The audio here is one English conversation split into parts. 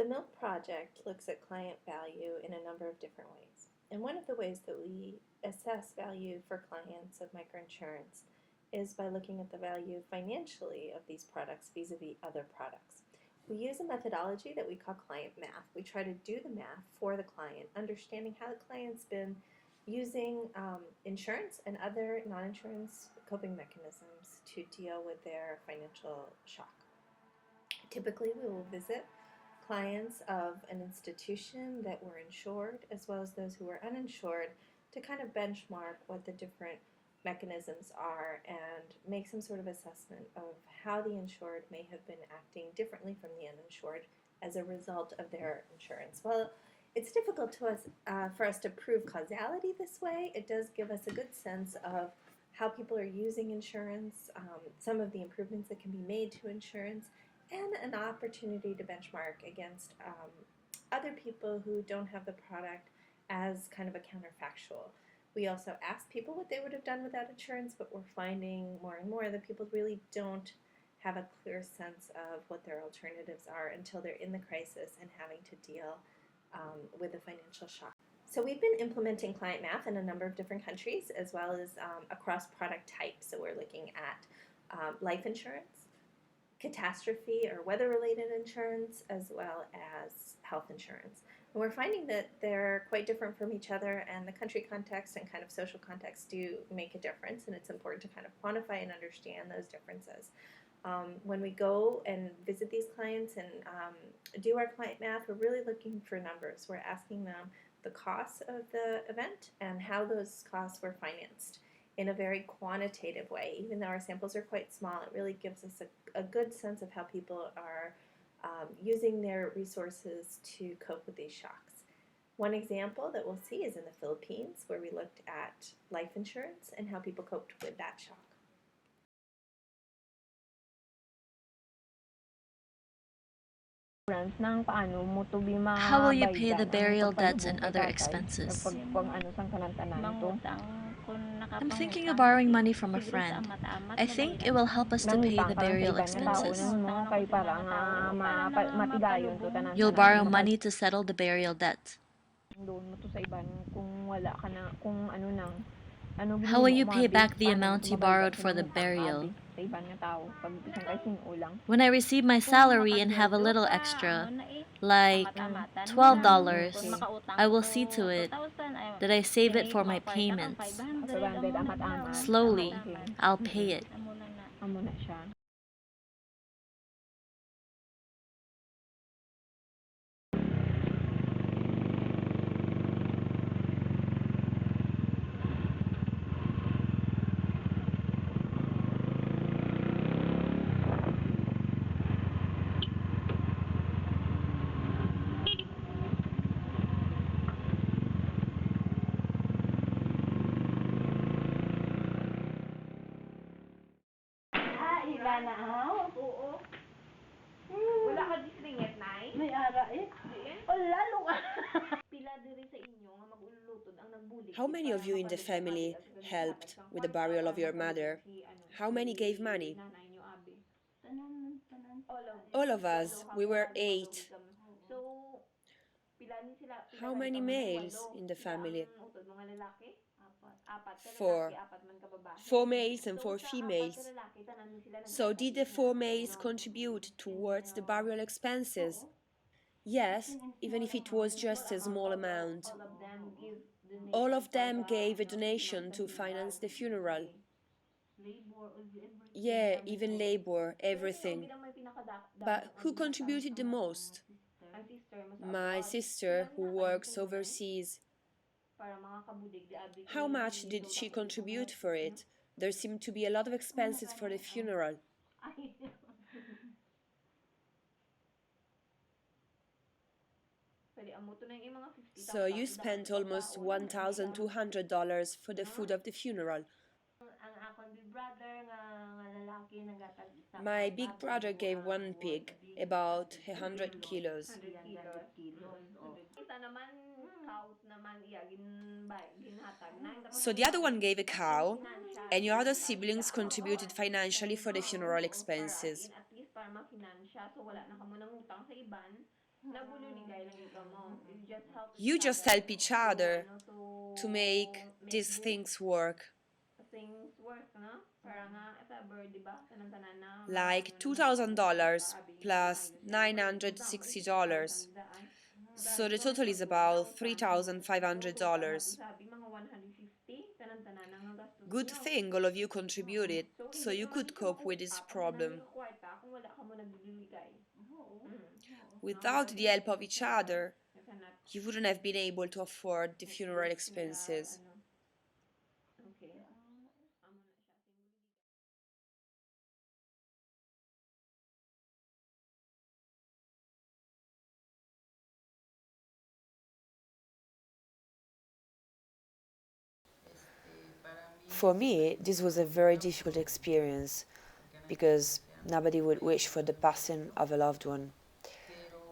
MILK project looks at client value in a number of different ways. And one of the ways that we assess value for clients of microinsurance is by looking at the value financially of these products vis-a-vis other products. We use a methodology that we call client math. We try to do the math for the client, understanding how the client's been using insurance and other non-insurance coping mechanisms to deal with their financial shock. Typically, we will visit clients of an institution that were insured as well as those who were uninsured to kind of benchmark what the different mechanisms are and make some sort of assessment of how the insured may have been acting differently from the uninsured as a result of their insurance. Well, it's difficult for us to prove causality this way. It does give us a good sense of how people are using insurance, some of the improvements that can be made to insurance, and an opportunity to benchmark against other people who don't have the product as kind of a counterfactual. We also ask people what they would have done without insurance, but we're finding more and more that people really don't have a clear sense of what their alternatives are until they're in the crisis and having to deal with a financial shock. So we've been implementing client math in a number of different countries as well as across product types. So we're looking at life insurance, catastrophe or weather-related insurance, as well as health insurance. And we're finding that they're quite different from each other, and the country context and kind of social context do make a difference, and it's important to kind of quantify and understand those differences. When we go and visit these clients and do our client math, we're really looking for numbers. We're asking them the costs of the event and how those costs were financed in a very quantitative way. Even though our samples are quite small, it really gives us a good sense of how people are using their resources to cope with these shocks. One example that we'll see is in the Philippines, where we looked at life insurance and how people coped with that shock. How will you pay the burial debts and other expenses? I'm thinking of borrowing money from a friend. I think it will help us to pay the burial expenses. You'll borrow money to settle the burial debt. How will you pay back the amount you borrowed for the burial? When I receive my salary and have a little extra, like $12, I will see to it that I save it for my payments. Slowly, I'll pay it. Wala ka disringit, Nay? May ara eh. Lalo ka. Pila diri sa inyo nga mag-ululutod ang nagbulig. How many of you in the family helped with the burial of your mother? How many gave money? All of us. We were 8. So, How many males in the family? utod mga lalaki? Apat ka 4. lalaki, apat man ka babae. 4 males and 4 So, sa apat females. ka lalaki, tanan mo sila So did the 4 males nagkakasya? contribute towards the burial expenses? Yes, even if it was just a small amount. All of them give donation All of them for the, gave a donation to finance the funeral. labor, everything. Yeah, even labor, everything. Pero may But who contributed the most? Ang sister mo sa My abroad. sister, who works overseas. Para mga kabudig, abi How much did she contribute for it? There seemed to be a lot of expenses for the funeral. Ay. Pwede amo to na yung mga 50,000. So you spent almost $1,200 for the food of the funeral. Ang akong big brother nga lalaki nagatag isa. My big brother gave 1 pig, about 100 kilos. 100 kilos. Isa naman scout naman iya ginhatag na. So the other one gave a cow, and your other siblings contributed financially for the funeral expenses. At least para ma-finansya. So wala na kamo nang utang sa iban. Nabuliligay lang ikaw mo. You just help each You just other help each other to make make these things work. things work, no? Para nga, if ever, di ba? Tanan-tanan na, Like ano naman sa $2,000 ability plus maayos. Siyempre, utang, $960. daan. So the Insurance, total is pag-utang, about utang. So, total na to $3,500. sabi, mga 150, tanan-tanan ang gastos Good nyo. thing all of you contributed, So, so hindi you ka man could siya cope with this paano na problem. may kwarta kung wala ka mo nagliligay. No, Without the help of each other, you cannot you wouldn't have been able to afford the make funeral this funeral, expenses. ano. Okay. Amo na siya. For me, this was a very difficult experience because nobody would wish for the passing of a loved one.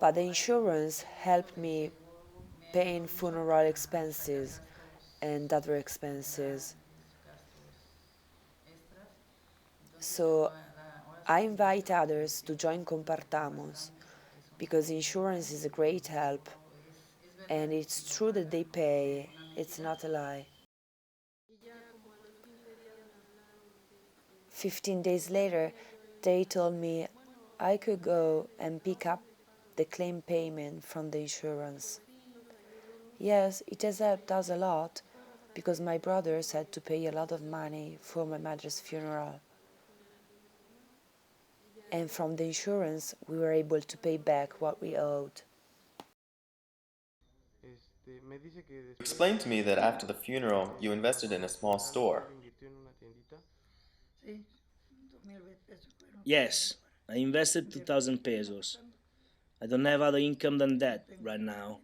But the insurance helped me paying funeral expenses and other expenses. So I invite others to join Compartamos because insurance is a great help and it's true that they pay, it's not a lie. 15 days later, they told me I could go and pick up the claim payment from the insurance. Yes, it has helped us a lot because my brothers had to pay a lot of money for my mother's funeral. And from the insurance, we were able to pay back what we owed. Explain to me that after the funeral, you invested in a small store. Yes, I invested 2,000 pesos. I don't have other income than that right now.